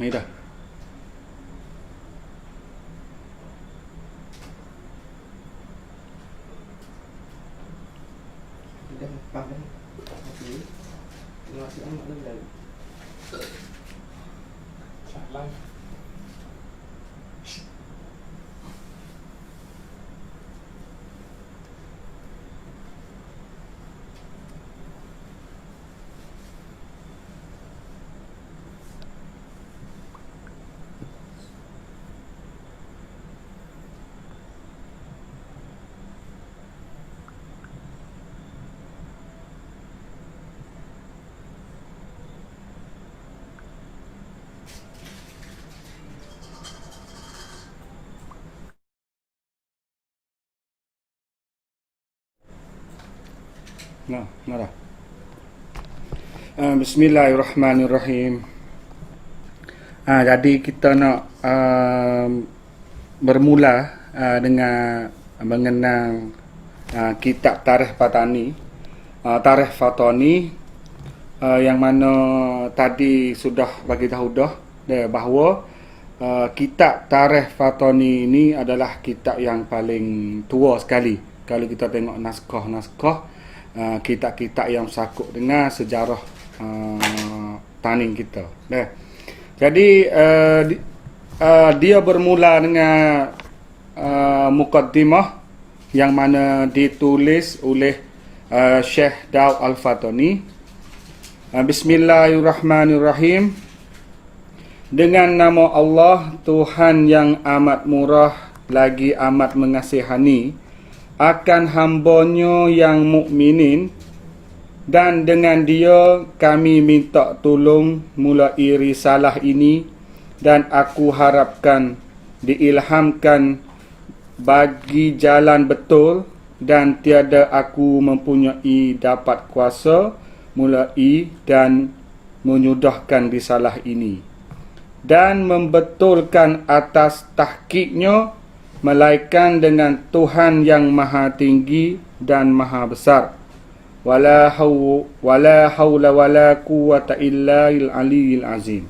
Ni dah. Dah lepas dah. Okey. Terima kasih amat dah. Salah. Nah dah. Bismillahirrahmanirrahim. Jadi kita nak bermula dengan mengenang kitab Tarikh Fatani. Tarikh Fatani yang mana tadi sudah bagi tahu dah bahawa kitab Tarikh Fatani ini adalah kitab yang paling tua sekali. Kalau kita tengok naskah-naskah kitab-kitab yang sakut dengan sejarah taning kita. Jadi dia bermula dengan muqaddimah yang mana ditulis oleh Syekh Daud Al-Fatani. Bismillahirrahmanirrahim. Dengan nama Allah, Tuhan yang amat murah lagi amat mengasihani, akan hamba-Nya yang mukminin, dan dengan Dia kami minta tolong mulai risalah ini, dan aku harapkan diilhamkan bagi jalan betul, dan tiada aku mempunyai dapat kuasa mulai dan menyudahkan risalah ini, dan membetulkan atas tahqiqnya, melainkan dengan Tuhan yang maha tinggi dan maha besar. Wala haula wala quwwata illa bil aliyil azim.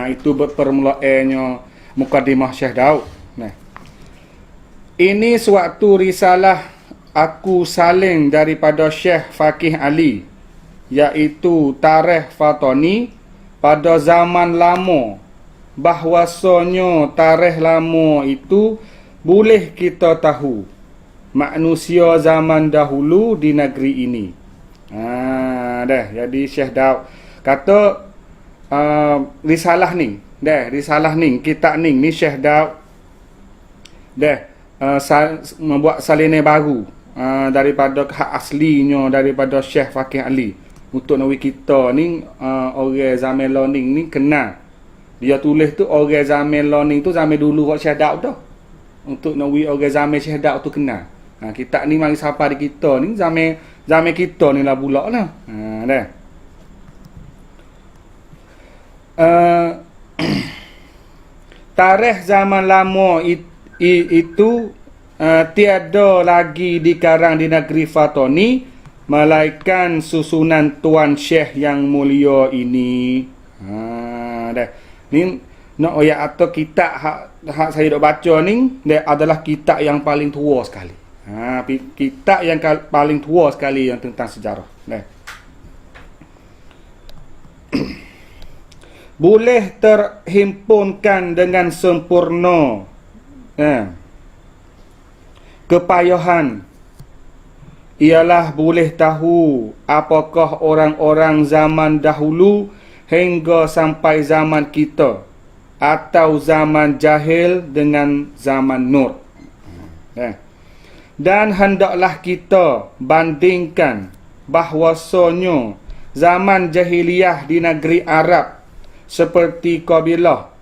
Itu permulaannya muqaddimah Syekh Daud. Ini suatu risalah aku salin daripada Syekh Faqih Ali, iaitu Tarikh Fatani pada zaman lama. Bahwasanya tarikh lama itu boleh kita tahu manusia zaman dahulu di negeri ini. Jadi Syekh Daud kata risalah ni, risalah ni, kitab ni Syekh Daud membuat salinan baru daripada hak aslinya daripada Syekh Faqih Ali. Untuk nawi kita ni orang zaman learning ni kenal. Dia tulis tu orang zaman learning tu zaman dulu buat Syekh Daud dah. Untuk nawi orang zaman Syekh Daud tu kenal. Kitab ni mari siapa di kita ni zaman kita ni lah pula lah. Tarikh zaman lama itu tiada lagi dikarang di negeri Fatani, melainkan susunan Tuan Syekh yang mulia ini. Ni nak ayat atau kitab hak saya dok baca ni dia adalah kitab yang paling tua sekali. Kitab yang paling tua sekali yang tentang sejarah. Boleh terhimpunkan dengan sempurna kepayahan, ialah boleh tahu apakah orang-orang zaman dahulu hingga sampai zaman kita, atau zaman jahil dengan zaman nur. Dan hendaklah kita bandingkan bahwasanya zaman jahiliyah di negeri Arab seperti kabilah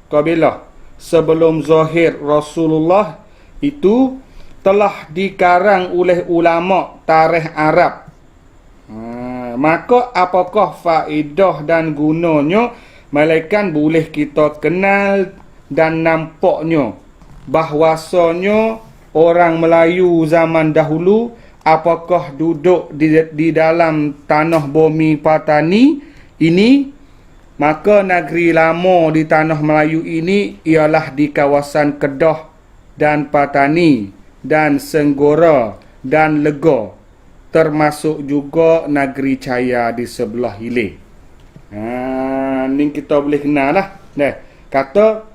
sebelum zahir Rasulullah itu telah dikarang oleh ulama tarikh Arab. Maka apakah faedah dan gunanya, melainkan boleh kita kenal dan nampaknya bahwasanya orang Melayu zaman dahulu apakah duduk di dalam tanah bumi Fatani ini Maka negeri lama di tanah Melayu ini ialah di kawasan Kedah dan Patani dan Senggora dan Lega, termasuk juga negeri Caya di sebelah hilir. Ni kita boleh kenal lah. Kata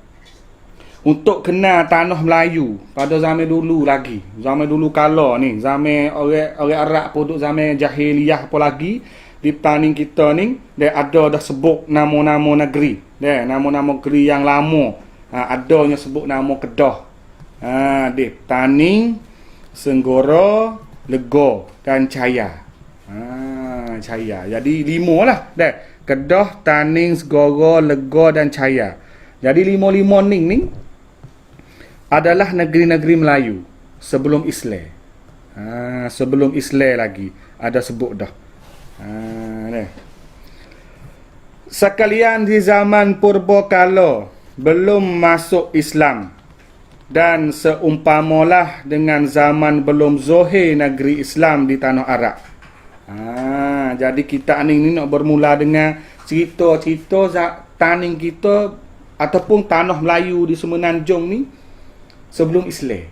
untuk kenal tanah Melayu pada zaman dulu lagi, zaman dulu kala ni, zaman orang Arab pun duk zaman jahiliyah apa lagi, di paning kita ni dia ada dah sebut nama-nama negeri, nama-nama negeri yang lama. Adanya sebut nama Kedah, di Taning, Senggora, Lega dan Caya. Caya. Jadi 5 lah. Kedah, Taning, Senggora, Lega dan Caya. Jadi 5 ni adalah negeri-negeri Melayu sebelum Islam. Sebelum Islam lagi ada sebut dah. Sekalian di zaman purbakala belum masuk Islam dan seumpamalah dengan zaman belum zohir negeri Islam di tanah Arab. Jadi kita ni nak bermula dengan cerita-cerita taning kita ataupun tanah Melayu di Semenanjung ni sebelum Islam.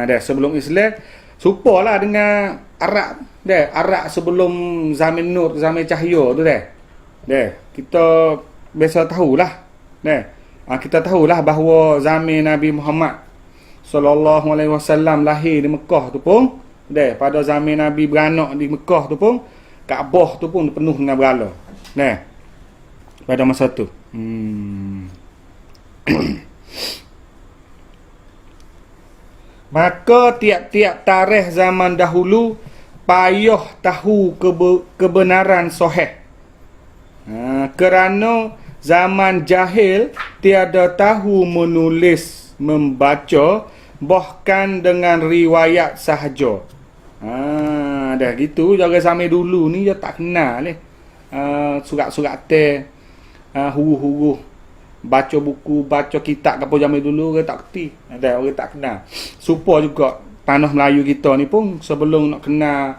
Sebelum Islam serupalah dengan Arab. Arab sebelum zaman Nur, zaman Cahaya tu kita biasa tahulah. Kita tahulah bahawa zaman Nabi Muhammad sallallahu alaihi wasallam lahir di Mekah tu pun, pada zaman Nabi beranak di Mekah tu pun, Kaabah tu pun penuh dengan berhala. Pada masa tu. Maka tiap-tiap tarikh zaman dahulu payah tahu kebenaran sahih. Kerana zaman jahil tiada tahu menulis membaca, bahkan dengan riwayat sahaja. Dah gitu jaga zaman dulu ni dia tak kenal surat-surat huruf-huruf, baca buku, baca kitab apa zaman dulu orang tak kerti. Orang tak kenal. Supaya juga tanah Melayu kita ni pun sebelum nak kenal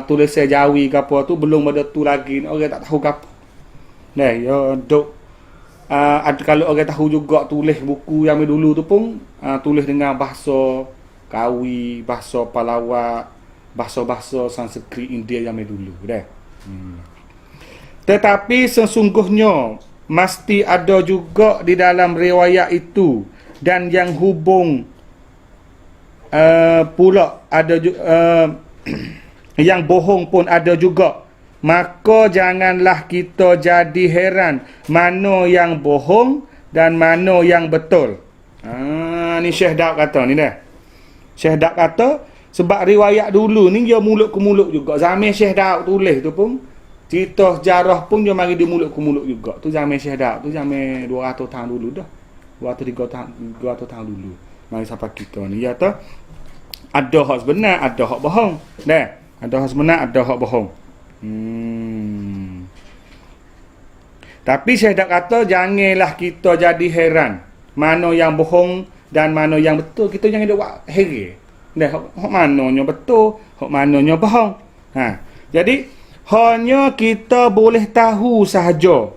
tulisan Jawi ke apa tu, belum ada tu lagi, orang tak tahu ke apa. Kalau orang tahu juga tulis buku yang dulu tu pun tulis dengan bahasa Kawi, bahasa Palawat, bahasa-bahasa Sanskrit India yang dulu Tetapi sesungguhnya mesti ada juga di dalam riwayat itu, dan yang hubung pula ada yang bohong pun ada juga. Maka janganlah kita jadi heran mana yang bohong dan mana yang betul. Ni Syekh Daud kata ni Syekh Daud kata sebab riwayat dulu ni dia mulut ke mulut juga. Zaman Syekh Daud tulis tu pun, cerita sejarah pun dia mari di mulut ke mulut juga. Tu zaman Syekh Daud tu zaman 200 tahun dulu dah. 200 tahun dulu. Mari sampai kita ni dia kata ada hak sebenar, ada hak bohong. Ada hak sebenar, ada hak bohong. Tapi saya dah kata janganlah kita jadi heran mana yang bohong dan mana yang betul. Kita jangan buat heran. Hak mananya betul, hak mananya bohong. Jadi hanya kita boleh tahu sahaja.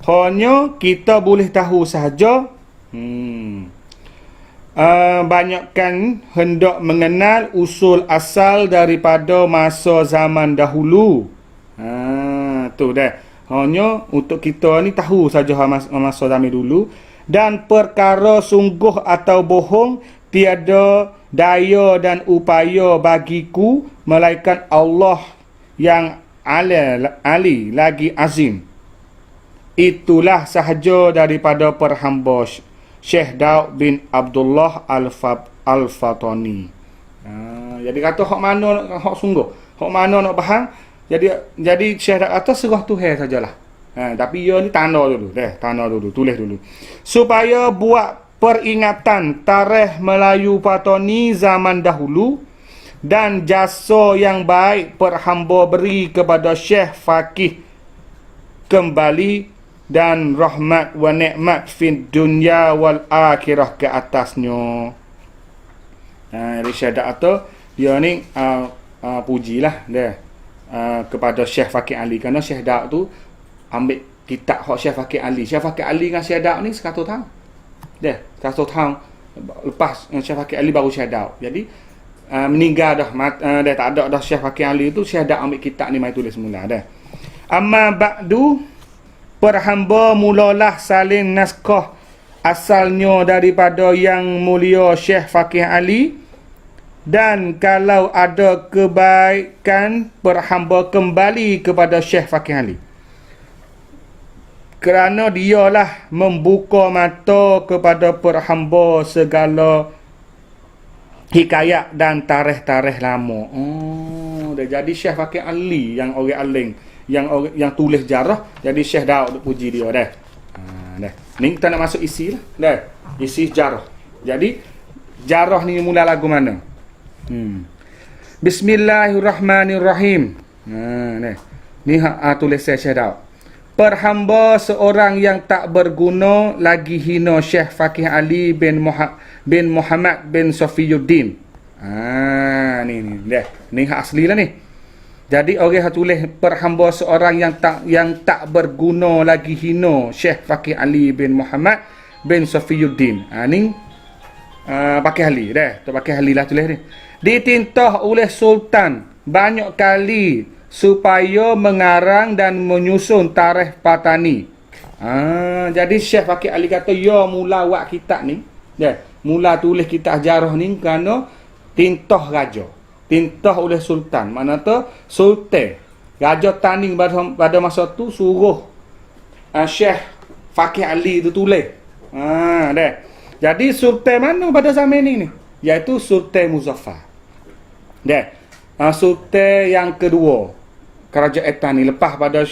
Hanya kita boleh tahu sahaja. Banyakkan hendak mengenal usul asal daripada masa zaman dahulu. Tu hanya untuk kita ni tahu saja masa zaman dulu, dan perkara sungguh atau bohong tiada daya dan upaya bagiku melainkan Allah yang ali lagi azim. Itulah sahaja daripada perhamba Syekh Daud bin Abdullah Al-Fatani. Jadi kata hak mana hak sungguh, hak mana nak faham. Jadi Syekh Daud kata serah Tuhan sajalah. Tapi ia ni tanda dulu, tulis dulu. Supaya buat peringatan tarikh Melayu Fatani zaman dahulu dan jasa yang baik perhamba beri kepada Syekh Faqih kembali dan rahmat wa nikmat fid dunya wal akhirah ke atasnya. Risyadat atau dia ni pujilah dia. kepada Syekh Fakih Ali, kerana Syekh Daud tu ambil kitab hak Syekh Fakih Ali. Syekh Fakih Ali dengan Syekh Daud ni 100 tahun. 100 tahun lepas Syekh Fakih Ali baru Syekh Daud. Jadi meninggal dah, dah tak ada dah Syekh Fakih Ali tu, Syekh Daud ambil kitab ni mai tulis semula dah. Amma ba'du, perhamba mulalah salin naskah asalnya daripada yang mulia Syekh Fakih Ali, dan kalau ada kebaikan perhamba kembali kepada Syekh Fakih Ali, kerana dialah membuka mata kepada perhamba segala hikayat dan tarikh-tarikh lama. Dah jadi Syekh Fakih Ali yang orang alim, yang tulis jarah, jadi Syekh Daud puji dia dah. Dah. Ni kita nak masuk isi lah. Dah. Isi jarah. Jadi jarah ni mula lagu mana? Bismillahirrahmanirrahim. Ni tulis Syekh Daud. Perhamba seorang yang tak berguna lagi hina Syekh Fakih Ali bin Muhammad bin Safiyuddin. Ni dah. Ni hak asli lah ni. Jadi orang yang tulis perhamba seorang yang tak berguna lagi hina Syekh Fakih Ali bin Muhammad bin Safiyuddin. Ni Fakih Ali dah. Tu Fakih Ali lah tulis ni. Ditintah oleh Sultan banyak kali supaya mengarang dan menyusun tarikh Patani. Jadi Syekh Fakih Ali kata ya mula buat kitab ni, mula tulis kitab jarah ni kerana tintah raja, tintah oleh Sultan. Mana tu Sultan Raja Taning pada masa tu suruh Syekh Fakih Ali tu tulis. Dah. Jadi Sultan mana pada zaman ni? Iaitu Sultan Muzaffar. Dah. Sultan yang kedua kerajaan Tani lepas pada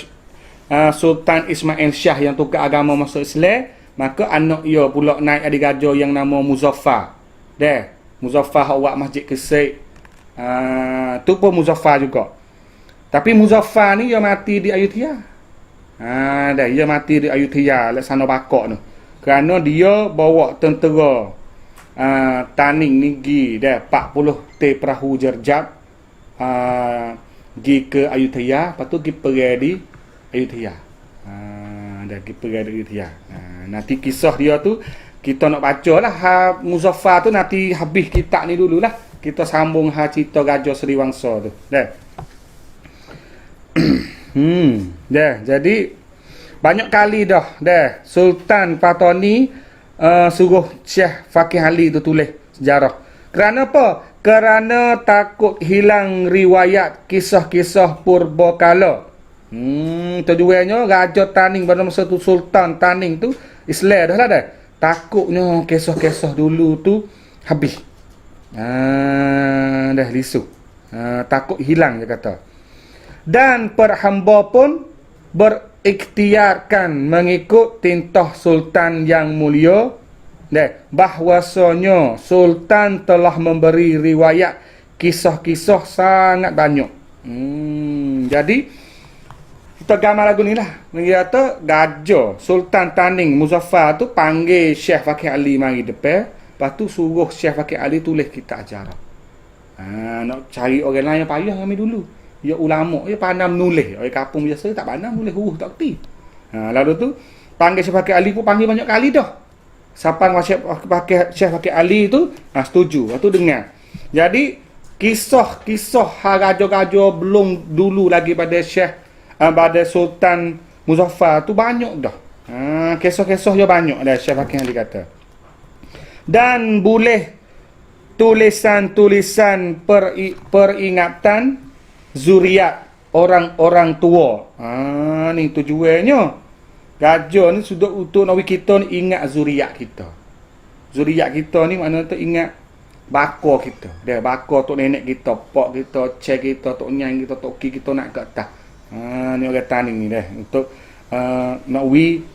Sultan Ismail Shah yang tukar agama masuk Islam, maka anak ia pula naik adik raja yang nama Muzaffar. Dah. Muzaffar awak Masjid Kesik. Tu pun Muzaffar juga. Tapi Muzaffar ni dia mati di Ayutthaya. Dah, dia mati di Ayutthaya laksana bakok tu. Kerana dia bawa tentera Taning ni pergi dah 40 te perahu jerjab pergi ke Ayutthaya, lepas tu pergi pergi di Ayutthaya. Dah pergi pergi di Ayutthaya. Nanti kisah dia tu kita nak baca lah Muzaffar tu, nanti habis kitab ni dululah. Kita sambung cerita Raja Sriwangsa tu. Dah. Dah. Jadi banyak kali dah Sultan Patani suruh Syekh Fakih Ali tu tulis sejarah. Kerana apa? Kerana takut hilang riwayat kisah-kisah purbakala. Tujuannya Raja Taning pada masa tu, Sultan Taning tu Islam dah lah dah. Takutnya kisah-kisah dulu tu habis. Dah lisu. Takut hilang dia kata. Dan perhamba pun berikhtiarkan mengikut tintah Sultan yang mulia, bahwasanya Sultan telah memberi riwayat kisah-kisah sangat banyak. Jadi kita gambar lagu ni lah. Dia kata Raja Sultan Taning Muzaffar tu panggil Syekh Fakih Ali mari depan, lepas tu suruh Syekh Fakih Ali tulis kitab ajarah. Nak cari orang lain yang payah kami dulu. Ya ulama, dia pandai menulis. Orang kampung biasa tak pandai menulis, huruf tak kerti. Lalu tu panggil Syekh Fakih Ali pun panggil banyak kali dah. Siapa Syekh Fakih Ali tu setuju, lepas tu dengar. Jadi kisah-kisah raja-raja belum dulu lagi pada Syekh pada Sultan Muzaffar tu banyak dah. Kisah-kisah dia banyak dah, Syekh Fakih Ali kata. Dan boleh tulisan-tulisan peringatan zuriat orang-orang tua. Ni tujuannya. Raja ni sudah untuk nak kita ni ingat zuriat kita. Zuriat kita ni makna tu ingat baka kita. Dia baka tok nenek kita, pak kita, cek kita, tok nyai kita, tok ki kita nak ke atas. Ni orang Taning ni dah. Untuk nak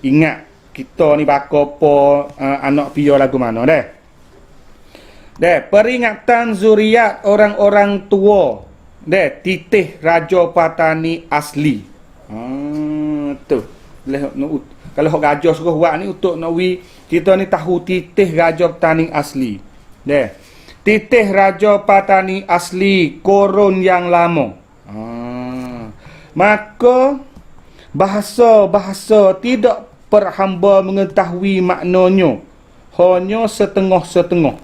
ingat kita ni baka apa, anak pia lagu mana dah. Peringatan zuriat orang-orang tua. Titih Raja Patani asli. Tu. Kalau raja suruh buat ni untuk nak kita ni tahu titih Raja Patani asli. Titih Raja Patani asli korun yang lama. Maka bahasa-bahasa tidak perhamba mengetahui maknanya, hanya setengah-setengah.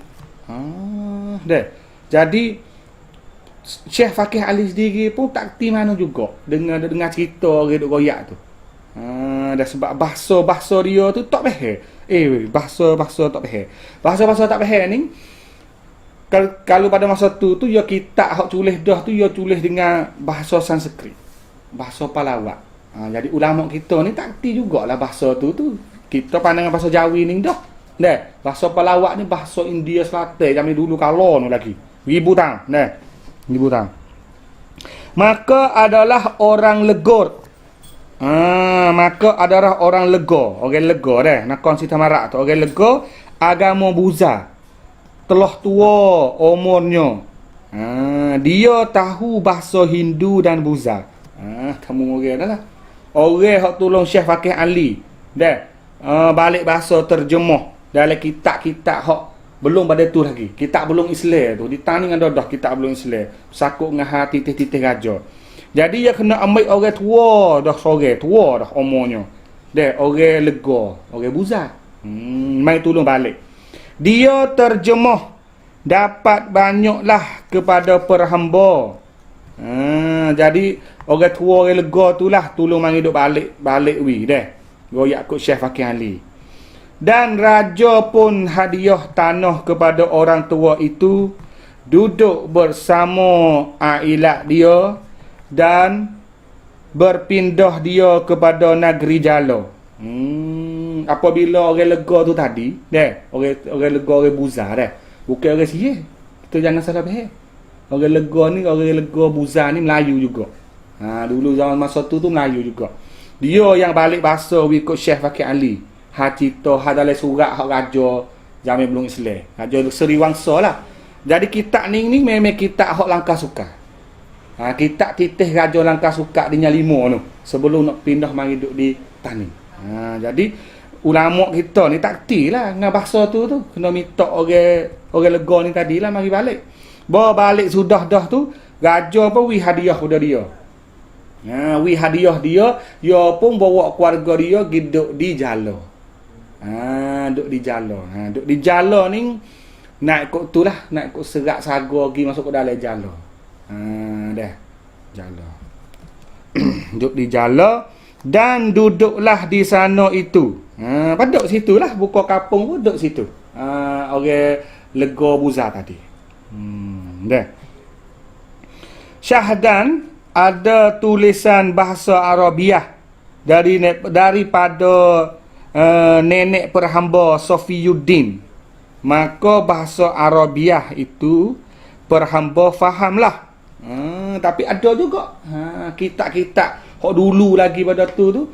Deh. Jadi Syekh Fakih Ali sendiri pun tak kerti mana juga dengan cerita orang duk goyak tu. Dah sebab bahasa dia tu tak faham. Bahasa tak faham. Bahasa tak faham ni kalau pada masa tu ya kitab hak tulis dah tu ya tulis dengan bahasa Sanskrit. Bahasa Palawat. Jadi ulama kita ni tak kerti jugalah bahasa tu. Kita pandangan bahasa Jawi ni dah. Bahasa Palawat ni bahasa India Selatan zaman dulu kala ni lagi. Ribu tahun. Ribu tahun. Maka adalah orang legor. Maka adalah orang lega. Orang lega dah. Nakon Sita Marak tu. Orang lega agama Buza. Telah tua umurnya. Dia tahu bahasa Hindu dan Buza. Kamu orang dah lah. Orang hak tolong Syekh Fakih Ali. Balik bahasa terjemah dalam kitab-kitab hak belum pada tu lagi. Kitab belum Islam tu. Ditani dengan dah kitab belum Islam. Sakut dengan hati titih-titih raja. Jadi dia kena ambil orang tua dah sore, tua dah umurnya. Orang lega, orang Buza. Mai tolong balik. Dia terjemah dapat banyaklah kepada perhamba. Jadi orang tua orang lega tu lah tolong mari duk balik goyak kut Syekh Fakih Ali. Dan raja pun hadiah tanah kepada orang tua itu, duduk bersama ailat dia dan berpindah dia kepada negeri Jalo. Apabila orang lega tu tadi, orang lega orang Buza bukan orang Sihir. Kita jangan salah faham. Orang lega ni, orang lega Buza ni Melayu juga. Dulu zaman masa tu Melayu juga. Dia yang balik bahasa ikut Syekh Fakih Ali. Cita dalam surat hak raja zaman belum Islam. Raja Seri Wangsa lah. Jadi kitab ni memang kitab hak Langkah Sukar. Kitab titih Raja Langkah Sukar di Nyalimo tu. Sebelum nak pindah mari duduk di Tani. Jadi ulama kita ni tak kerti lah dengan bahasa tu. Kena minta orang lega ni tadi lah mari balik. Bawa balik sudah dah tu, raja pun wi hadiah pada dia. Wi hadiah dia pun bawa keluarga dia duduk di Jalo. Duduk di Jalo. Duduk di Jalo ni naik kok tu lah, naik kok serak saga pergi masuk ke dalam Jalo. Jalo. Duduk di Jalo dan duduklah di sana itu. Duduk situ lah, buka kapung pun duduk situ. Orang lega Buza tadi. Syahdan ada tulisan bahasa Arabiah daripada nenek perhamba Sofiyuddin. Maka bahasa Arabiah itu perhamba fahamlah. Tapi ada juga kitab-kitab hak dulu lagi pada tu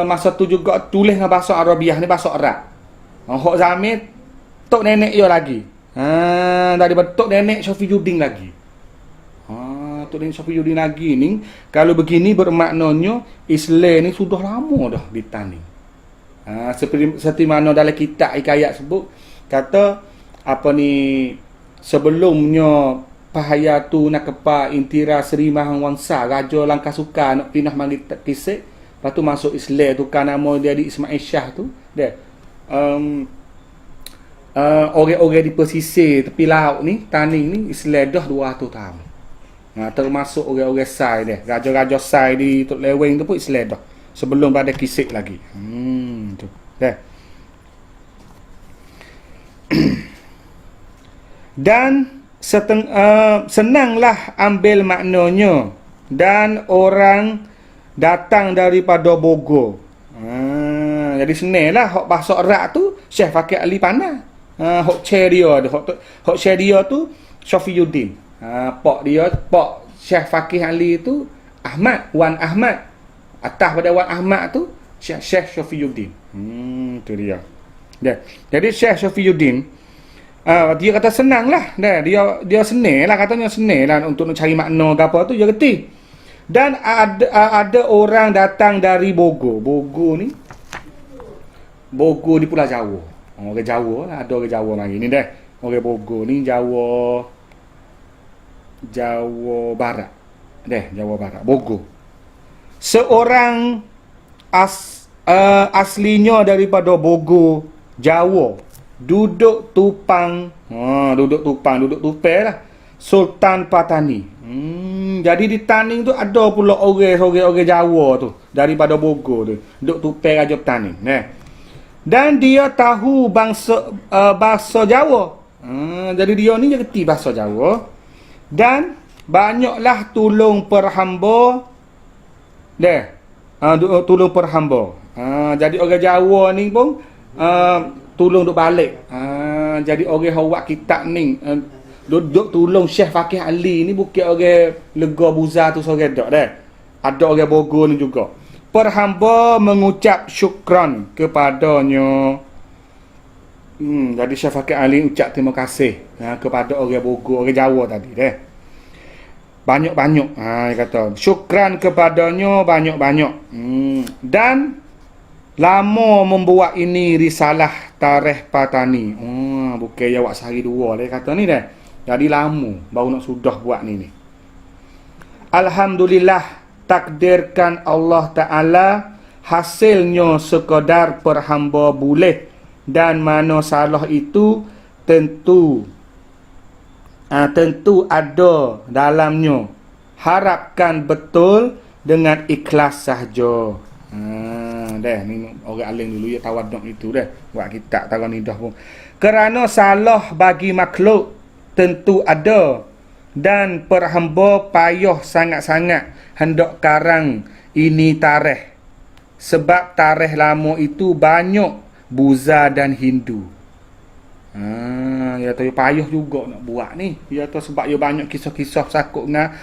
masa tu juga tulis dengan bahasa Arabiah ni, bahasa Arab. Hak zaman tok nenek yo lagi. Daripada tok nenek Sofiyuddin lagi. Tok nenek Sofiyuddin lagi ni kalau begini bermaknanya Islam ni sudah lama dah ditani. Seperti mana dalam kitab hikayat sebut kata apa ni, sebelumnya Pahayatu Nakepa Intira Seri Mahawangsa Raja Langkah Sukar nak pindah mari Kisik, lepas tu masuk Islam tu kan nama dia di Ismail Shah tu orang-orang di pesisir tepi laut ni tani ni Islam dah 200 tahun. Termasuk orang-orang Sai dia, raja-raja Sai di Tok Leweng tu pun Islam dah sebelum pada Kisik lagi. Tu dan senanglah ambil maknanya, dan orang datang daripada Bogor. Jadi senanglah hak bahasa Arab tu Syekh Fakih Ali pandai. Hak ceria tu, hak ceria tu Sofiyuddin. Pak Syekh Fakih Ali tu Ahmad, Wan Ahmad. Atas pada Wan Ahmad tu Syekh Sofiyuddin. Tu dia. Jadi Syekh Sofiyuddin dia kata senang lah. Dia senang lah, katanya senang lah untuk nak cari makna ke apa tu dia reti. Dan ada orang datang dari Bogor. Bogor ni Bogor di Pulau Jawa. Orang Jawa lah, ada orang Jawa mari ni dah. Orang Bogor ni Jawa Barat. Jawa Barat, Bogor. Seorang aslinya daripada Bogor, Jawa, duduk tupang, duduk tupai lah, Sultan Patani. Jadi di Taning tu ada pula orang Jawa tu daripada Bogor tu, duduk tupai Raja Taning. Dan dia tahu bahasa Jawa. Jadi dia ni dia kerti bahasa Jawa. Dan banyaklah tolong perhamba. Tolong perhamba. Jadi orang Jawa ni pun tolong duk balik. Jadi orang hawak kitab ni duduk tolong Syekh Fakih Ali ni bukan orang lega buza tu seorang dak dah. Ada orang Bogor ni juga. Perhamba mengucap syukran kepadanya. Jadi Syekh Fakih Ali ucap terima kasih kepada orang Bogor, orang Jawa tadi dah. Banyak-banyak. Dia kata syukran kepadanya banyak-banyak. Dan lama membuat ini risalah Tarikh Patani. Bukan awak sehari dua dia kata ni dah. Jadi lama baru nak sudah buat ni. Alhamdulillah, takdirkan Allah Ta'ala hasilnya sekadar perhamba boleh, dan mana salah itu tentu ada dalamnya. Harapkan betul dengan ikhlas sahaja. Ni orang alim dulu ya tawaduk itu dah. Buat kitab tarikh nidah pun. Kerana salah bagi makhluk tentu ada, dan perhamba payah sangat-sangat hendak karang ini tarikh. Sebab tarikh lama itu banyak Buza dan Hindu. Dia tahu payah juga nak buat ni. Dia tahu sebab dia banyak kisah-kisah sakut dengan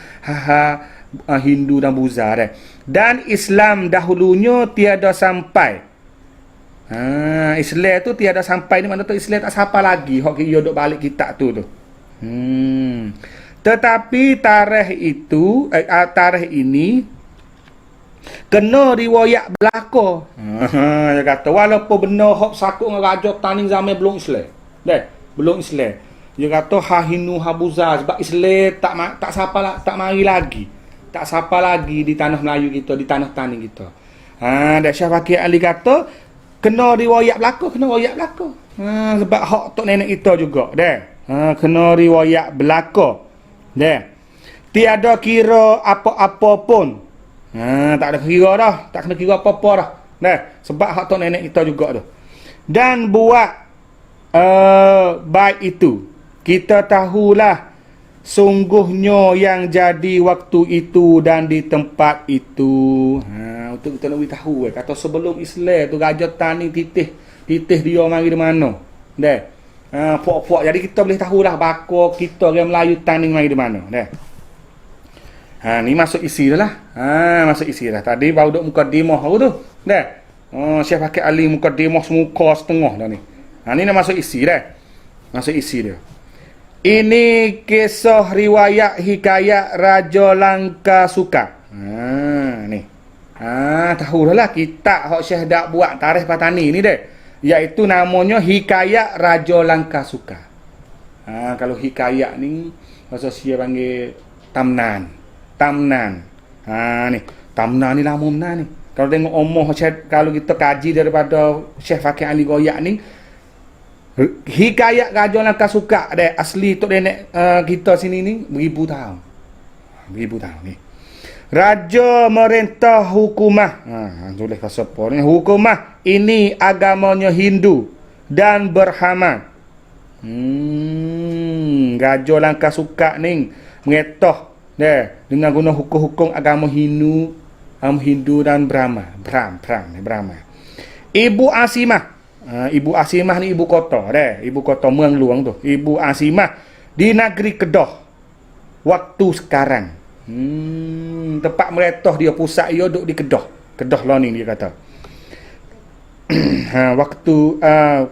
Hindu dan Buza dah. Dan Islam dahulunya tiada sampai. Islam tu tiada sampai ni makna tu Islam tak sampai lagi. Hok dia duk balik kitab tu. Tetapi tarikh ini kena riwayat belaka. Dia kata walaupun benar hok sakut dengan Raja Taning zaman belum Islam. Belum Islam. Dia kata Hindu Buza sebab Islam tak siapa tak mari lagi. Tak siapa lagi di tanah Melayu kita, di tanah Taning kita. Dan Syekh Fakih Ali kata kena riwayat belaka, sebab hak tok nenek kita juga. Kena riwayat belaka. Tiada kira apa-apa pun. Tak ada kira dah, tak kena kira apa-apa dah. Sebab hak tok nenek kita juga tu. Dan buat baik itu, kita tahulah sungguhnya yang jadi waktu itu dan di tempat itu. Untuk kita nak tahu kata sebelum Islam tu Raja Taning titih dia mari di mana. Puak-puak jadi kita boleh tahulah bakor kita orang Melayu Taning mari di mana. Ni masuk isi dah lah. Masuk isi dah. Tadi baru duk mukadimah tu. Syekh Fakih Ali mukadimah semuka setengah dah ni. Ni nak masuk isi dah. Masuk isi dia. Ini kisah riwayat hikayat Raja Langka Suka. Ni. Tahu dah lah kitab hak Syekh dak buat Tarikh Patani ni dah. Iaitu namanya Hikayat Raja Langka Suka. Kalau hikayat ni bahasa Sia panggil tamnan. Ni. Tamnan ni lama benar ni. Kalau tengok omoh kalau kita kaji daripada Syekh Fakih Ali Goyak ni, hikayat Raja Langka Suka dah asli tok nenek kita sini ni beribu tahun ni. Raja merintah hukumah. Tulis bahasa apa ni? Hukumah ini agamanya Hindu dan Brahma. Raja Langka Suka ni merintah dengan guna hukum-hukum agama Hindu dan Brahma. Brahma. Ibu Asimah. Ibu Asimah ni ibu kota ibu kota Muang Luang tu. Ibu Asimah di negeri Kedah waktu sekarang. Tempat meretah dia, pusat dia duduk di Kedah lah ni dia kata. Waktu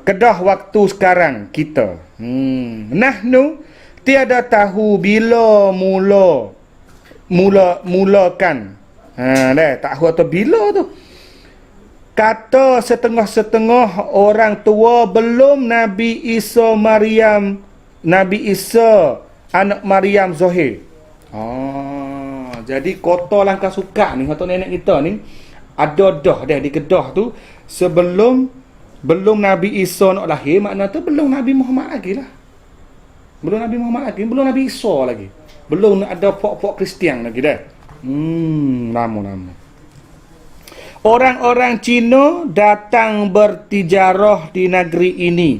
Kedah waktu sekarang kita. Nahnu tiada tahu bila mulakan. Tak tahu atau bila tu. Kata setengah-setengah orang tua belum Nabi Isa anak Maryam Zohir. Jadi kota Langkah Sukak ni, kata nenek kita ni, ada dah di Kedah tu sebelum Nabi Isa nak lahir. Makna tu belum Nabi Muhammad lagi lah. Belum Nabi Muhammad lagi, belum Nabi Isa lagi. Belum ada pok-pok Kristian lagi dah. Lama. Orang-orang Cina datang bertijarah di negeri ini.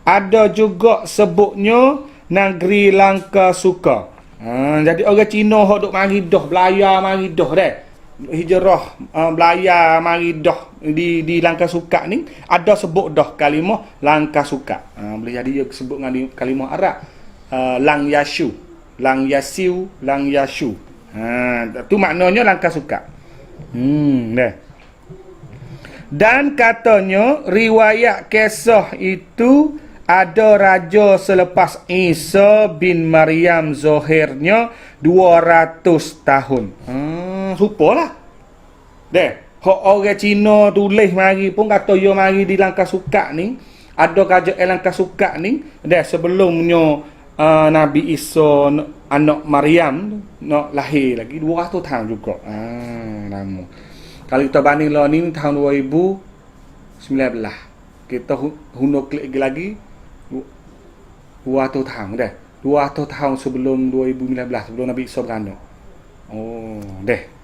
Ada juga sebutnya negeri Langkah Sukak. Jadi orang Cina hok duk mari dah, belayar mari dah dah. Hijrah belayar mari dah di Langkah Sukak ni ada sebut dah kalimah Langkah Sukak. Boleh jadi dia sebut dengan kalimah Arab. Lang Yashu, Lang Yasiu, Lang Yashu. Tu maknanya Langkah Sukak. Dah. Dan katanya riwayat kisah itu ada raja selepas Isa bin Maryam zahirnya 200 tahun. Supalah. Deh, hok orang Cina tulis mari pun kata yo mari di Langkah Sukak ni, ada kerajaan Langkah Sukak ni, deh sebelumnya Nabi Isa anak Maryam nak lahir lagi 200 tahun juga. Lama. Kalau kita banding lah ni tahun 2019. Kita hunuk klik lagi 200 tahun dah. 200 tahun sebelum 2019, sebelum Nabi Isa beranak.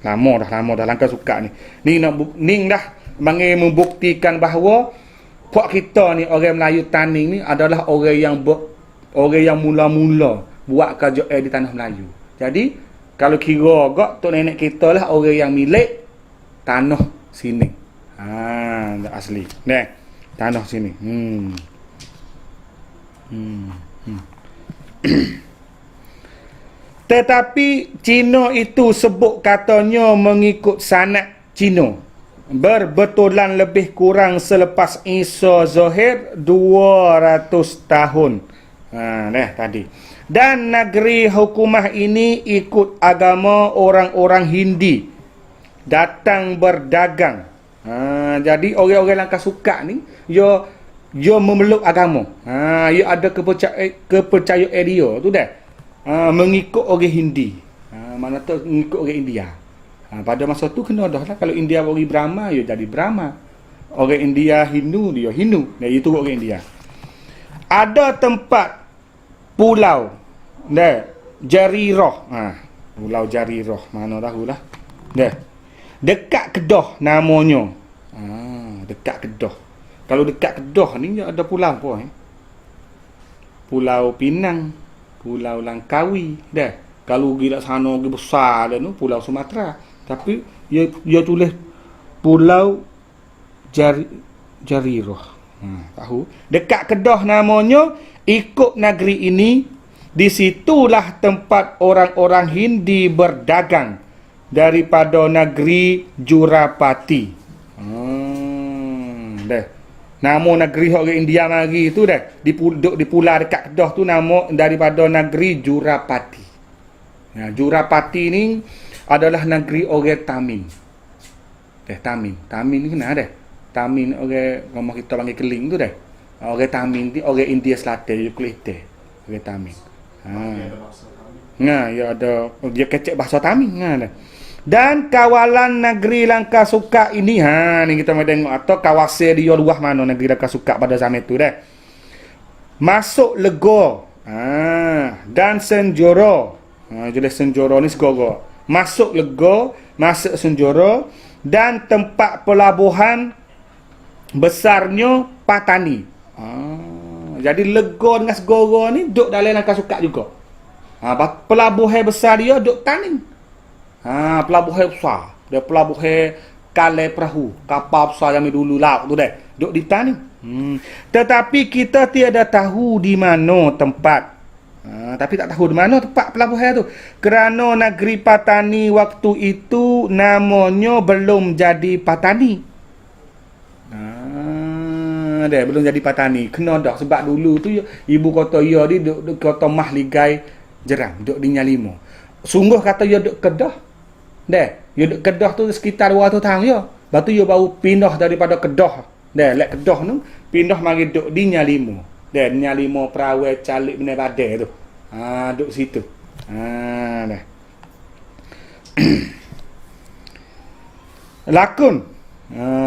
Lama dah Langkah Sukak ni. Ni dah bagi membuktikan bahawa puak kita ni orang Melayu Taning ni adalah orang yang mula-mula buat kerajaan di tanah Melayu. Jadi kalau kira agak tok nenek kita lah orang yang milik tanah sini. Asli. Tanah sini. Tetapi Cina itu sebut katanya mengikut sanad Cina berbetulan lebih kurang selepas Isa zahir 200 tahun. Tadi. Dan negeri hukumah ini ikut agama orang-orang Hindi datang berdagang. Jadi orang-orang Langkah Sukak ni dia memeluk agama. Dia ada kepercayaan dia tu dah. Mengikut orang Hindi. Mana tu mengikut orang India. Pada masa tu kena dah lah. Kalau India orang Brahma, dia jadi Brahma. Orang India Hindu, dia Hindu. Itu orang India. Ada tempat pulau Jarirah. Pulau Jarirah. Mana tahulah. Dekat Kedah namanya. Dekat Kedah. Kalau dekat Kedah ni ada pulau apa? Pulau Pinang, Pulau Langkawi. Kalau pergi kat sana pergi besar dah tu Pulau Sumatera. Tapi dia tulis Pulau Jarirah. Tahu? Dekat Kedah namanya, ikut negeri ini, di situlah tempat orang-orang Hindi berdagang daripada negeri Jurapati. Nama negeri orang India mari tu di pulau dekat Kedah tu nama daripada negeri Jurapati. Jurapati ni adalah negeri orang Tamil. Tamil ni kenal Tamil orang rumah kita panggil Keling tu orang Tamil ni orang India Selatan, kulit hitam. Orang Tamil. Ya ada dia kecek bahasa Tamil Dan kawalan negeri Langkah Sukak ini, ni kita mau tengok atau kawasan dia luah mana negeri Langkah Sukak pada zaman tu Masuk Legor. Dan Senjoro. Jelas Senjoro ni segoro. Masuk Legor, masuk Senjoro dan tempat pelabuhan besarnya Patani. Jadi Legor dengan segoro ni duduk dalam Langkah Sukak juga. Pelabuhan besar dia duduk Taning. Pelabuhan besar. Dia pelabuhan kalai perahu, kapal besar yang dulu laut tu duduk di Taning. Tetapi kita tiada tahu di mana tempat. Tapi tak tahu di mana tempat pelabuhan tu. Kerana negeri Patani waktu itu namanya belum jadi Patani. Belum jadi Patani. Kena dah sebab dulu tu ibu kota dia di duduk kota Mahligai Jeram, duduk di Nyalimo. Sungguh kata dia duduk Kedah. Dia duduk Kedah tu sekitar 200 tahun ya. Lepas tu dia baru pindah daripada Kedah. Lek Kedah tu pindah mari duduk di Nyalimo. Nyalimo Perawai Calik Benar Badai tu. Duduk situ. Lakun.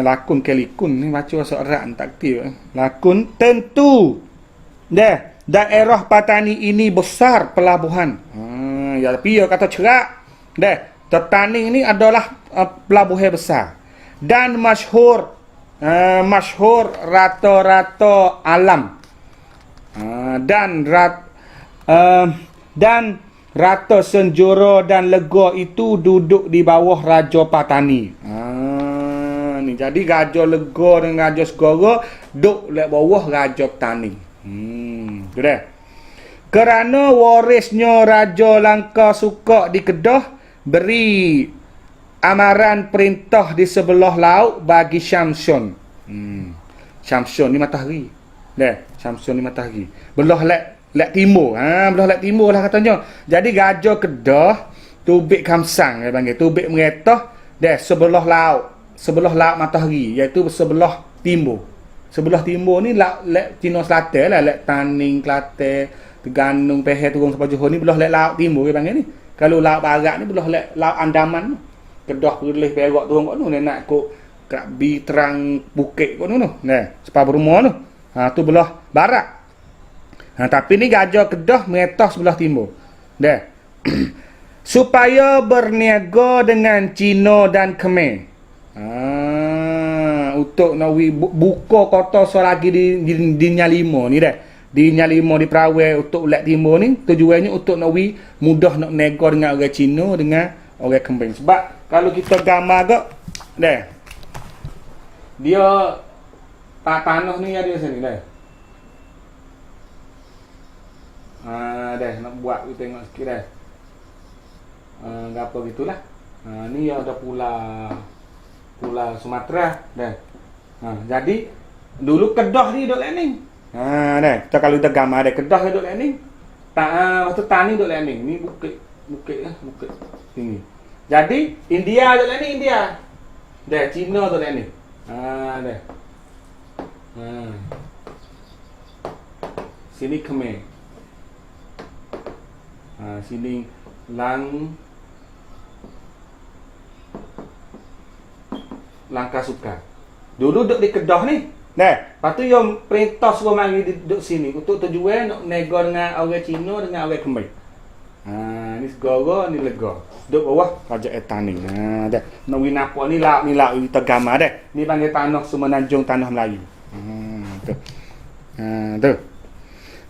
Lakun kelikun ni baca sorak tak aktif. Lakun tentu. Daerah Patani ini besar pelabuhan. Ya tapi ya kata cerak. Tetaning ni adalah pelabuhan besar dan masyhur rata-rata alam. Dan rata Senjora dan Lega itu duduk di bawah Raja Patani. Ni jadi Raja Lega dengan Raja Segara duduk di bawah Raja Patani. Tu dah. Kerana warisnya Raja Langka Suka di Kedah beri amaran perintah di sebelah laut bagi Syamsun. Syamsun ni matahari. Syamsun ni matahari. Belah lek timur. Belah lek timur lah katanya. Jadi Raja Kedah Tubik Kamsang dia panggil. Tubik Meretah sebelah laut. Sebelah laut matahari, iaitu sebelah timur. Sebelah timur ni lek Cina Selatan lah, lek Taning, Kelantan, Terengganu, Pahang, Turun sampai Johor ni belah lek laut timur dia panggil ni. Kalau laut barat ni belah lek laut Andaman. Kedah, Perlis, Perak turun kat tu nak kok Krabi, Terang, Bukit kat tu. Sepah berumah tu. Tu belah barat. Tapi ni Raja Kedah Meretah sebelah timur. Supaya berniaga dengan Cina dan Khmer. Untuk nak buka kota selagi di Nyalimo ni di Nyalimo di Perawai untuk Lek Timur ni tujuannya untuk nak mudah nak nego dengan orang Cina dengan orang Khmer. Sebab kalau kita gambar ke dia tanah ni ada sini nak buat kita tengok sikit apa gitulah. Ni ada Pulau Sumatera jadi dulu Kedah ni duduk landing. Kita kalau kita gambar Kedah duduk landing. Waktu tani duduk landing. Ni bukit tinggi. Jadi India duduk landing India. Cina duduk landing. Sini Khmer. Sini Langka Suka. Dulu duduk di Kedah ni. Lepas tu yang perintah suruh mari duduk sini untuk tujuan nak nego dengan orang Cina dengan orang Khmer. Ni Segara, ni Lega. Duduk bawah Kerajaan Taning. Nak winapa ni laut kita gambar Ni panggil tanah Semenanjung, tanah Melayu. Tu.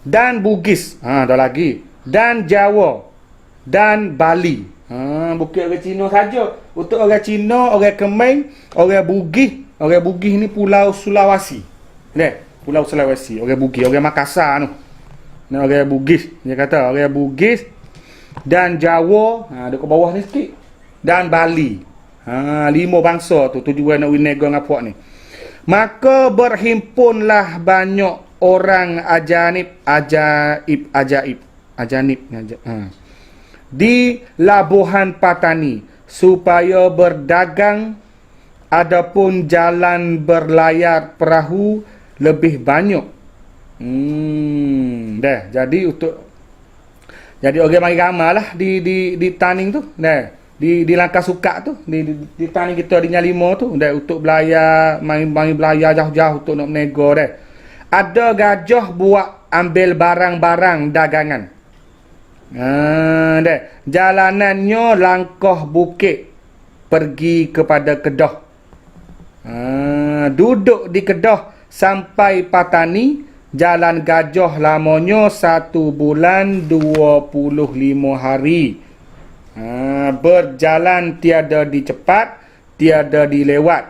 Dan Bugis. Dah lagi. Dan Jawa. Dan Bali. Bukan orang Cina saja. Untuk orang Cina, orang Khmer, orang Bugis. Orang Bugis ni Pulau Sulawesi. Pulau Sulawesi. Orang Bugis, orang Makassar tu. Ni orang Bugis. Dia kata orang Bugis dan Jawa, dekat bawah ni sikit. Dan Bali. 5 bangsa tu tujuan nak winego dengan puak ni. Maka berhimpunlah banyak orang ajaib di Labuhan Patani supaya berdagang, adapun jalan berlayar perahu lebih banyak. Jadi orang mari ramai lah di Taning tu. Di Langka Suka tu, di Taning kita di Nyalimo tu, untuk belayar, mari belayar jauh-jauh untuk nak menego Ada gajah buat ambil barang-barang dagangan. Jalanannya langkah bukit pergi kepada Kedah. Duduk di Kedah sampai Patani, jalan gajah lamanya 1 bulan 25 hari. Berjalan tiada dicepat, tiada dilewat,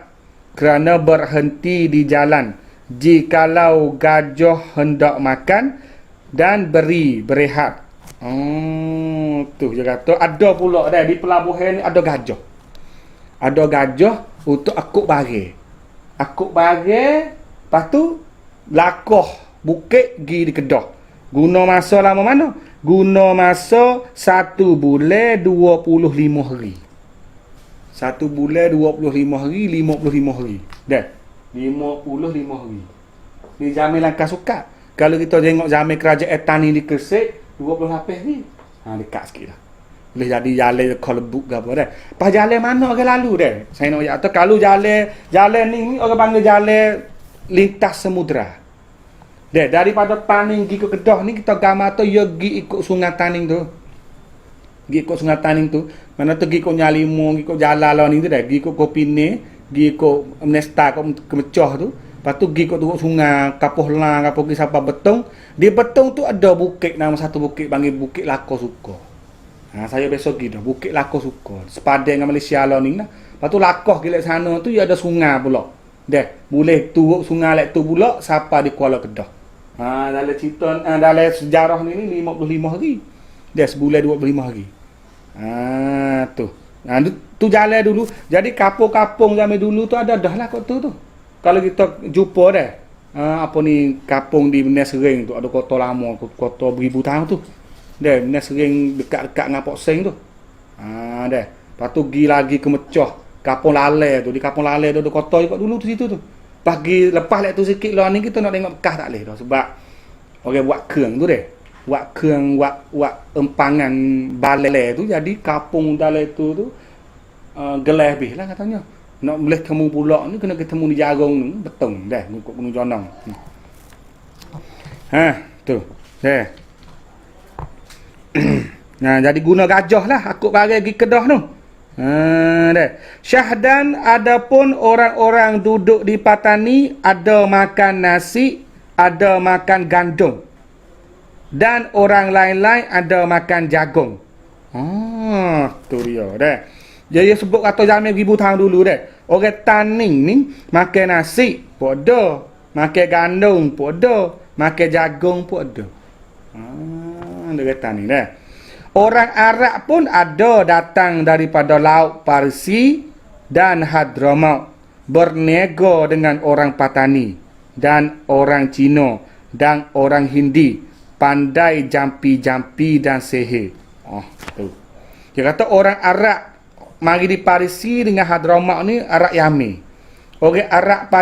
kerana berhenti di jalan jikalau gajah hendak makan dan berehat. Tu dia kata ada pula di pelabuhan ni ada gajah. Ada gajah untuk akuk barang. Lepas tu lakoh bukit pergi di Kedah. Guna masa lama mana? Guna masa 1 bulan 25 hari. 1 bulan 25 hari, 55 hari. 55 hari. Ni Jamil Langka Suka. Kalau kita tengok Jamil Kerajaan Taning di Kersik 28 hari. Dekat sikit lah. Boleh jadi jalan kau lebuk ke apa dah. Pas jalan mana orang lalu dah. Saya nak atau kalau jalan ni orang panggil jalan lintas samudra. Dah daripada Taning pergi ke Kedah ni kita gambar tu ya pergi ikut sungai Taning tu. Pergi ikut sungai Taning tu. Mana tu pergi ikut Nyalimu, pergi ikut jalan lah ni tu dah. Pergi ikut Kopine, pergi ikut Menesta, ikut Kemecah tu. Lepas tu pergi ikut turut sungai, Kapuh Lang, Kapuh pergi sampai Betong. Di Betong tu ada bukit, nama satu bukit panggil Bukit Lako Suka. Saya besok pergi dah, Bukit Lako Suka. Sepadan dengan Malaysia lah ni lah. Lepas tu Lakoh gila sana tu, ya ada sungai pula. Dah, boleh turut sungai lek tu pula, sampai di Kuala Kedah. Dalam cerita, dalam sejarah ni 55 hari. Dah, sebulan 25 hari. Tu jalan dulu. Jadi kapung-kapung zaman dulu tu ada dah lah kat tu. Kalau kita jumpa dah apa ni kapung di Benar Sering tu ada kota lama, kota beribu tahun tu. Dah Benar Sering dekat-dekat dengan Pok Seng tu. Dah. Lepas tu pergi lagi ke Mecah, Kampung Lalai tu. Di Kampung Lalai tu ada kota juga dulu tu situ tu. Pagi lepas lek tu sikit lah ni kita nak tengok bekas tak leh dah sebab orang buat keung tu deh. Buat keung buat empangan balai tu jadi kampung dalam tu gelap habis lah katanya. Nak boleh temu pula ni kena ketemu di Jarong ni betong dah ngikut Gunung Jonong. Tu. Dah. Nah, jadi guna gajah lah aku bagi pergi Kedah tu. Dah. Syahdan adapun orang-orang duduk di Patani ada makan nasi, ada makan gandum. Dan orang lain-lain ada makan jagung. Tu dia dah. Dia sebut kata zaman 1000 tahun dulu dah. Orang Taning ni makan nasi pun ada, makan gandum pun ada, makan jagung pun ada. Dia kata ni dah. Orang Arab pun ada datang daripada Laut Parsi dan Hadramaut berniaga dengan orang Patani dan orang Cina dan orang Hindi pandai jampi-jampi dan sihir. Tu. Dia kata orang Arab mari di Parisi dengan Hadramaut ni Arab Yamin. Orang Arab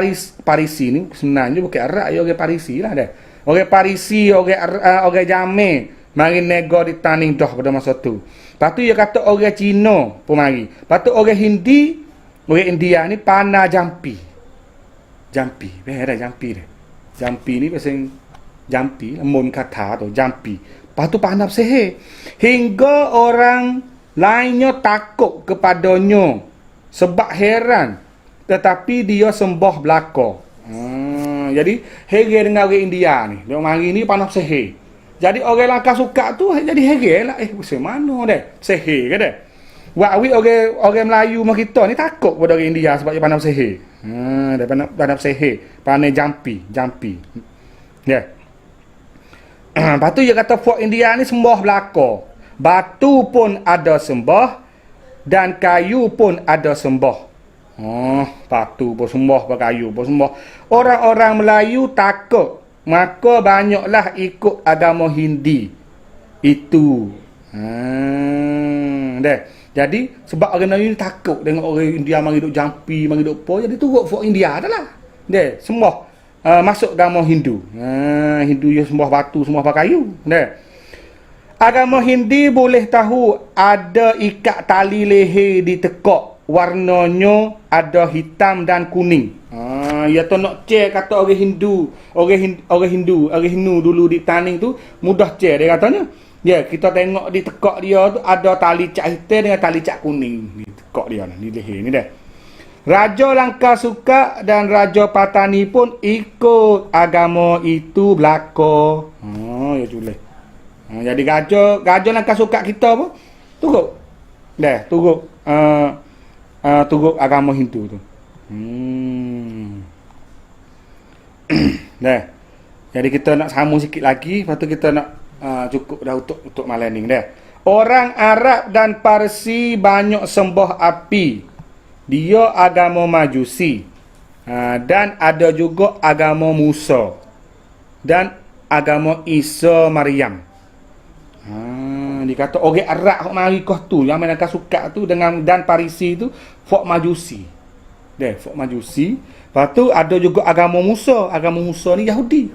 Parisi ni sebenarnya bukan Arab, ya orang Parisi lah dah. Orang Parisi, orang Yamin mari nego di Taning dah pada masa tu. Lepas tu dia kata orang Cina pun mari. Lepas tu orang Hindi, orang India ni pandai jampi. Jampi, dah jampi dah. Jampi ni pasal jampi, mun kata tu jampi. Lepas tu pandai sihir. Hingga orang lainnya takut kepadanya sebab heran tetapi dia sembah belaka. Jadi heran dengan orang India ni. Dia mari ni pandai sihir. Jadi orang langkah suka tu jadi heran lah. Macam mana dah? Sihir ke dah? Wawi orang Melayu macam kita ni takut pada orang India sebab dia pandai sihir. Dia pandai sihir, pandai jampi. Ya. Lepas tu dia kata folk India ni sembah belaka. Batu pun ada sembah dan kayu pun ada sembah. Batu pun sembah, kayu pun sembah. Orang-orang Melayu takut, maka banyaklah ikut agama Hindi. Itu. Dah. Jadi sebab orang Melayu ni takut tengok orang India mari duk jampi, mari duk apa, jadi turut folk India adalah. Dah, sembah masuk agama Hindu. Hindu dia sembah batu, sembah kayu. Dah. Agama Hindi boleh tahu ada ikat tali leher di tekak. Warnanya ada hitam dan kuning. Ya tu nak cek kata orang Hindu. Orang Hindu dulu di Taning tu mudah cek dia katanya. Ya, kita tengok di tekak dia tu ada tali cat hitam dengan tali cat kuning. Di tekak dia ni, di leher ni dah. Raja Langkah Suka dan Raja Patani pun ikut agama itu belaka. Ya juleh. Jadi gajah Langkah Suka kita pun turut. Dah, turut turut agama Hindu tu. Dah. Jadi kita nak sambung sikit lagi, lepas tu kita nak cukup dah untuk malam ni dah. Orang Arab dan Parsi banyak sembah api. Dia agama Majusi. Dan ada juga agama Musa dan agama Isa Maryam. Dia kata orang Arab hok mari kau tu yang mereka suka tu dengan dan Parisi tu fok Majusi. Deh, fok Majusi. Lepas tu ada juga agama Musa. Agama Musa ni Yahudi.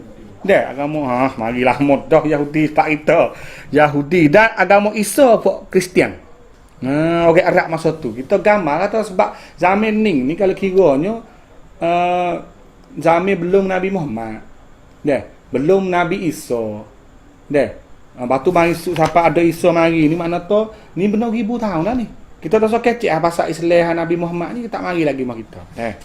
Deh, agama marilah mudah Yahudi tak kita. Yahudi dan agama Isa fok Kristian. Orang Arab masa tu. Kita gambar kata sebab zaman ni kalau kiranya zaman belum Nabi Muhammad. Dah, belum Nabi Isa. Dah. Batu mari siapa ada Isa mari ni makna tu ni benar ribu tahun dah ni. Kita dah so kecek bahasa Islam Nabi Muhammad ni tak mari lagi mak kita. Dah.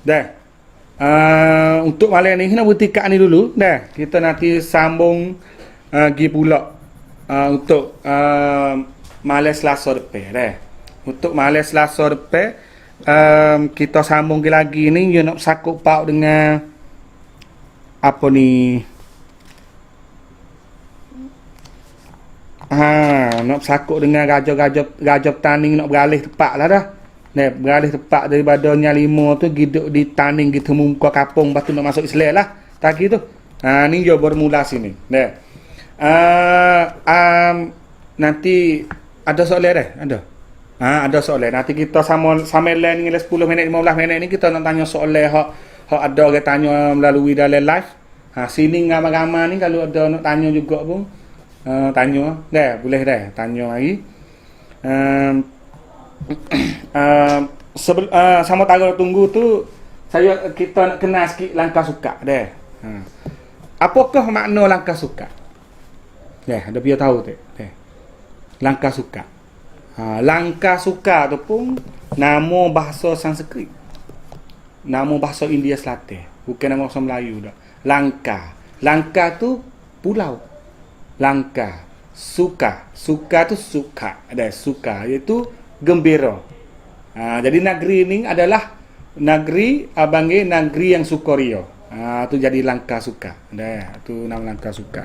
Dah. Untuk malam ni kena bertikat ni dulu dah. Kita nanti sambung pergi pula untuk malam Selasa depan dah. Untuk malam Selasa depan kita sambung lagi ni you nak sakut paut dengan apa ni nak sakut dengan gajah taning nak beralih tepat lah dah. Beralih tepat daripada Nyalimo tu giduk di taning gitu muka kapung batu nak masuk Islam lah. Tak gitu. Ni jo bermula sini. Nanti ada soalan dah? Ada. Ada soalan. Nanti kita sama lain ni 10 minit 15 minit ni kita nak tanya soalan hak ada orang tanya melalui dalam live. Sini ramai-ramai ni kalau ada nak tanya juga pun tanya. Boleh dah tanya lagi. Sama tagal tunggu tu kita nak kenal sikit langkah suka dah. Apakah makna langkah suka? Ada biar tahu tu. Langkah suka. Langkah suka tu pun nama bahasa Sanskrit. Nama bahasa India Selatan. Bukan nama bahasa Melayu dah. Langkah. Langkah tu pulau. Langkah. Suka. Suka tu suka. Ada suka iaitu gembira. Jadi negeri ni adalah negeri abange negeri yang sukaria. Tu jadi langkah suka. Tu nama langkah suka.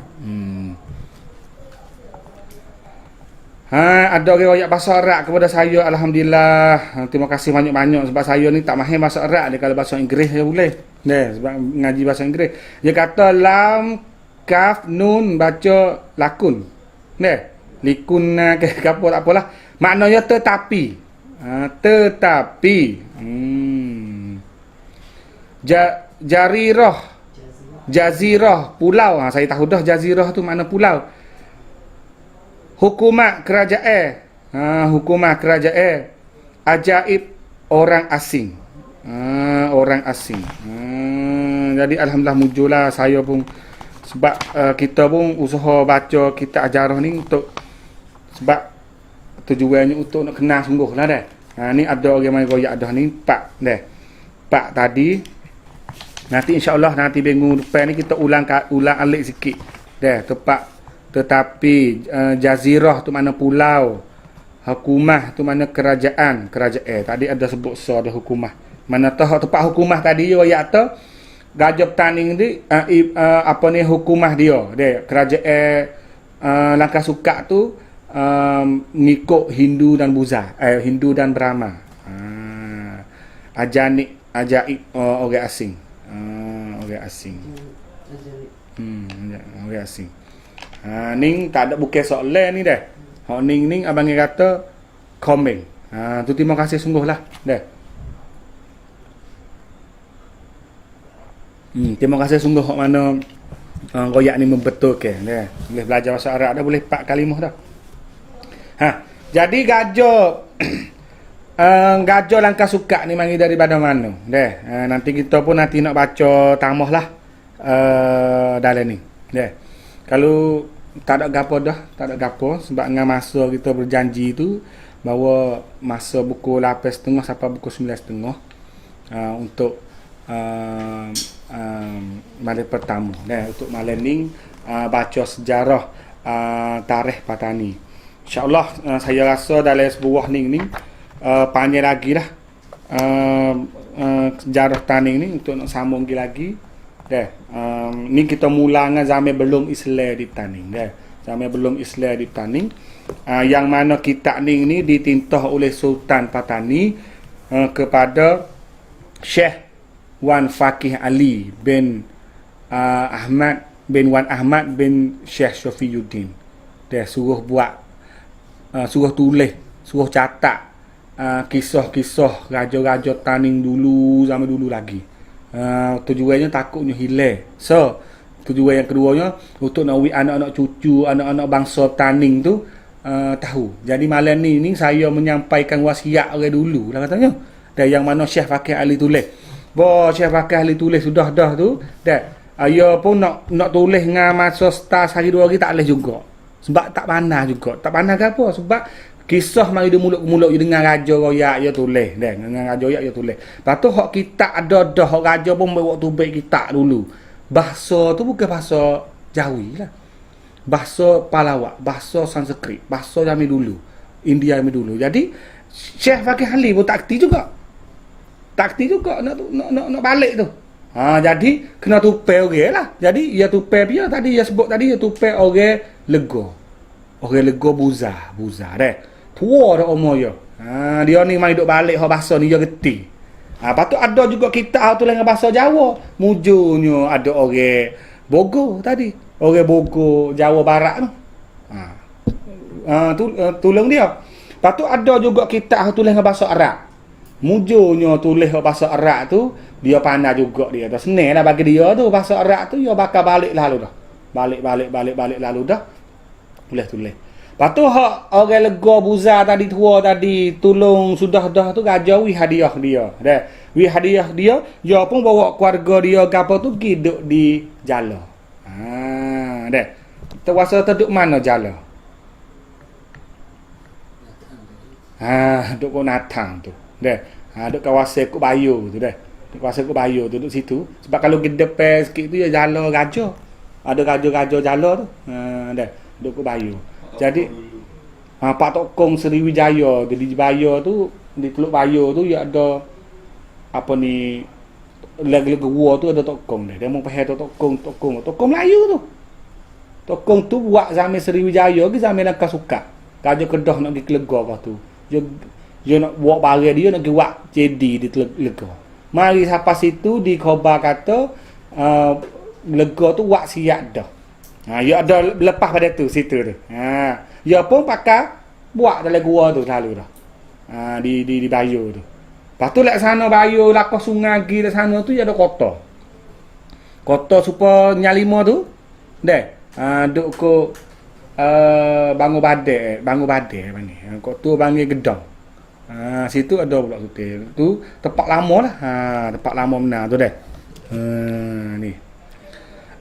Ada orang royak bahasa Arab kepada saya, alhamdulillah. Terima kasih banyak-banyak sebab saya ni tak mahir bahasa Arab ni, kalau bahasa Inggeris saya boleh. Sebab ngaji bahasa Inggeris. Dia kata lam kaf nun baca lakun. Likun ke apa tak apalah. Maknanya tetapi. Tetapi. Jarirah. Jazirah pulau. Saya tahu dah jazirah tu makna pulau. Hukumat kerajaan. Hukumat kerajaan. Ajaib orang asing. Orang asing. Jadi alhamdulillah muncullah saya pun sebab kita pun usaha baca kitab ajarah ni untuk sebab tujuannya untuk nak kenal sungguh lah dah. Ni ada orang main royak dah ni pak dah. Pak tadi nanti insya-Allah nanti minggu depan ni kita ulang alik sikit. Dah tepat. Tetapi jazirah tu mana pulau, hukumah tu mana kerajaan. Tadi ada sebut ada hukumah. Mana tahu tempat hukumah tadi royak tu gajah taning ni apa ni hukumah dia. Kerajaan langkah suka tu ngikut Hindu dan Buddha, Hindu dan Brahma. Ajaib orang asing. Orang asing. Orang asing. Ning tak ada bukan soalan ni dah. Hak ning abang kata komen. Tu terima kasih sungguhlah dah. Terima kasih sungguh hak mana royak ni membetulkan dah. Boleh belajar bahasa Arab dah, boleh 4 kalimah dah. Jadi gajah gajah langkah suka ni mari daripada mana? Nanti kita pun nanti nak baca tamah lah dalam ni. Kalau tak ada gapo sebab dengan masa kita berjanji tu bahawa masa pukul 8.30 sampai pukul 9.30 untuk malam pertama. Untuk malam ni baca sejarah tarikh Patani. InsyaAllah saya rasa dalam sebuah ni panjang lagi lah sejarah Taning ni untuk nak sambung lagi. Ni kita mula dengan zaman belum Islam di Taning. Zaman belum Islam di Taning. Yang mana kitab ni ditintah oleh Sultan Patani kepada Syekh Wan Faqih Ali bin Ahmad bin Wan Ahmad bin Syekh Syafiuddin. Suruh buat suruh tulis, suruh catat kisah-kisah raja-raja Taning dulu, zaman dulu lagi. Tujuannya takutnya hilang. So Tujuan yang keduanya untuk nak anak-anak cucu, anak-anak bangsa Taning tu tahu. Jadi malam ni saya menyampaikan wasiat orang dulu lah katanya. Dan yang mana Syekh Fakih ahli tulis. Syekh Fakih ahli tulis sudah dah tu. Dan ayah pun nak tulis dengan masa start hari 2 hari tak boleh juga. Sebab tak pandai juga. Tak pandai ke apa? Sebab kisah mari dia mulut ke mulut je dengan raja royak dia tulis. Dengan raja royak dia tulis. Lepas tu hak kitab ada dah. Hak raja pun bawa tu baik kitab dulu. Bahasa tu bukan bahasa Jawi lah. Bahasa Palawak, bahasa Sanskrit, bahasa kami dulu, India kami dulu. Jadi Syekh Fakih Ali pun tak aktif juga. Tak aktif juga nak balik tu. Jadi kena tupai orang lah. Jadi ia tupai dia tadi ia sebut tadi ia tupai orang Lego. Orang Lego buza deh. Tua dah umur dia. Dia ni mai duk balik hak bahasa ni dia reti. Lepas tu ada juga kitab tu dengan bahasa Jawa. Mujurnya ada orang Bogor tadi. Orang Bogor Jawa Barat tu. Tolong dia. Lepas tu ada juga kitab tulis dengan bahasa Arab. Mujurnya tulis bahasa Arab tu dia pandai juga dia. Dah senang lah bagi dia tu bahasa Arab tu dia bakal balik lalu dah. Balik lalu dah. Tulis. Lepas tu hak orang Lega Buza tadi tua tadi tolong sudah dah tu raja wi hadiah dia. Dah. Wi hadiah dia pun bawa keluarga dia ke apa tu pergi duduk di Jala. Dah. Kita rasa duduk mana Jala? Duduk Kok Natang tu. Dah. Duduk kawasan Kok Bayu tu dah. Duduk kawasan Kok Bayu tu duduk situ. Sebab kalau kita depan sikit tu ya Jala Raja. Ada raja-raja Jala tu. Dah. Duduk Kok Bayu. Jadi Pak Tok Kong Sriwijaya di Bayo tu di Teluk Bayo tu ya ada apa ni leg-leg gua tu ada Tok Kong dia. Dia mau pakai Tok Kong Melayu tu. Tok Kong tu buat zaman Sriwijaya ke zaman Langkah Sukat. Raja Kedah nak pergi ke Lega kau tu. Dia nak buat barang dia nak pergi buat JD di Lega. Mari sampai situ di khabar kata Lega tu buat siap dah. Ya ada lepas pada tu situ tu. Ya pun pakai buat dalam gua tu selalu dah. Di Bayo tu. Lepas tu lek sana Bayo lakah sungai gi dak sana tu ya ada kota. Kota supaya nyalima tu. Deh. Duk ko Bangun Badai mana. Kota Bangi Gedong. Situ ada pula hotel. Tu tempat lama lah. Tempat lama benar tu deh. Ni.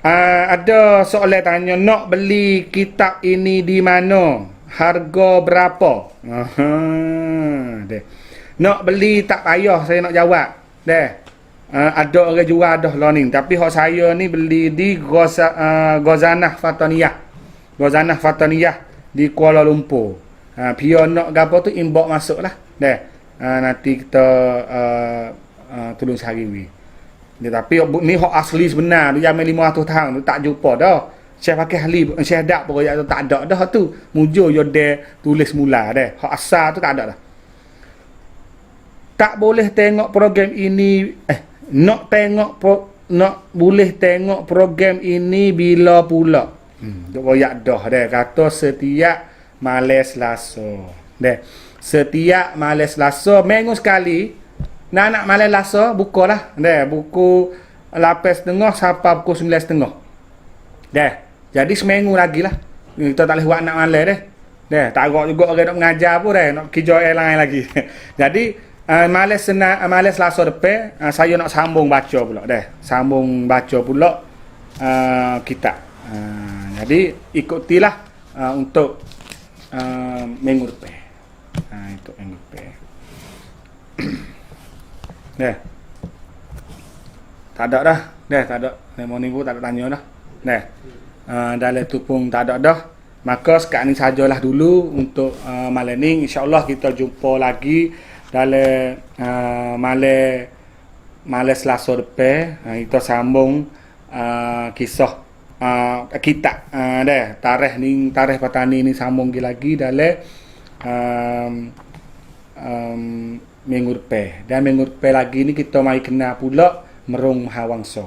Ada soalan tanya nak beli kitab ini di mana? Harga berapa? Deh. Nak beli tak payah saya nak jawab. Deh. Ada orang jual dah lah ni. Tapi hak saya ni beli di Gozanah Fataniyah. Gozanah Fataniyah di Kuala Lumpur. Pia nak gapo tu inbox masuk lah. Deh. Nanti kita tolong cari ni. Tapi ni hak asli sebenar tu zaman 500 tahun tu tak jumpa dah. Syekh Fakih Ali Syekh dak pokok tu tak ada dah tu. Mujur yo dia tulis mula dah. Hak asal tu tak ada dah. Tak boleh tengok program ini nak boleh tengok program ini bila pula. Duk royak dah dah kata setiap malam Selasa. Dah. Setiap malam Selasa minggu sekali. Nak malam Selasa bukalah. Dah buku 8.30 sampai pukul 9.30. Dah. Jadi seminggu lagi lah. Kita tak boleh buat nak malam dah. Dah, tak agak juga orang nak mengajar pun dah, nak kerja airline lagi. Jadi malam Selasa depan saya nak sambung baca pula dah. Sambung baca pula kitab. Jadi ikutilah untuk minggu depan. Itu minggu depan. Tak ada dah. Tak ada. Lemon ni pun tak ada tanya dah. Dalam tu pun tak ada dah. Maka sekarang ni sajalah dulu untuk malam ni. InsyaAllah kita jumpa lagi dalam malam Selasa depan. Kita sambung kisah kitab tarikh petani ni sambung lagi dalam minggu depan. Dan minggu depan lagi ni kita mari kenal pula Merung Mahawangsa.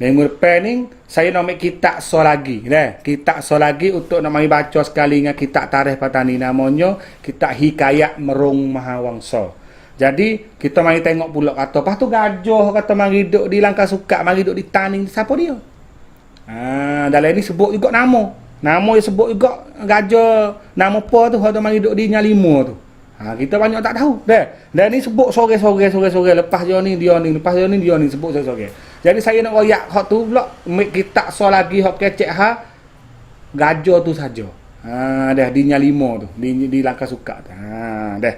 Minggu depan ni saya nak ambil kitab so lagi. Kitab so lagi untuk nak mari baca sekali dengan kitab tarikh petani namanya kitab Hikayat Merung Mahawangsa. Jadi kita mari tengok pula kata lepas tu gajah kata mari duduk di Langkah Sukat, mari duduk di Taning, siapa dia? Dalam ni sebut juga nama. Nama dia sebut juga raja nama apa tu hak mari duk di Nyalimo tu. Kita banyak tak tahu. Dan ni sebut sore. Lepas dia ni, lepas dia ni sebut sore. Jadi saya nak royak hak tu pula, kita so lagi hak kecek raja tu saja. Dah di Nyalimo tu, di Langkah Suka tu. Dah.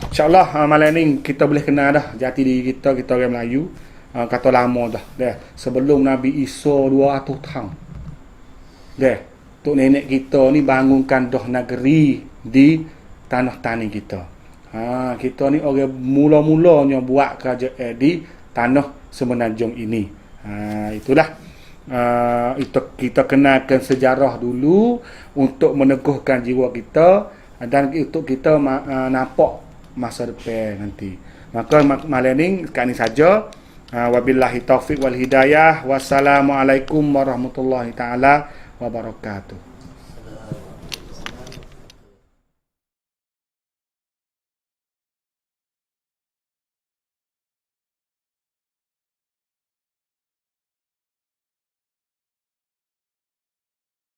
InsyaAllah malam ni kita boleh kenal dah jati diri kita orang Melayu. Kata lama dah. Sebelum Nabi Isa 200 tahun. Tok nenek kita ni bangunkan dah negeri di tanah tani kita. Kita ni orang mula-mulanya buat kerajaan di tanah Semenanjung ini. Itulah. Itu kita kenalkan sejarah dulu untuk meneguhkan jiwa kita dan untuk kita nampak masa depan nanti. Maka malam ni sekarang ni saja. Wabillahi taufiq wal hidayah. Wassalamualaikum warahmatullahi taala wabarakatuh.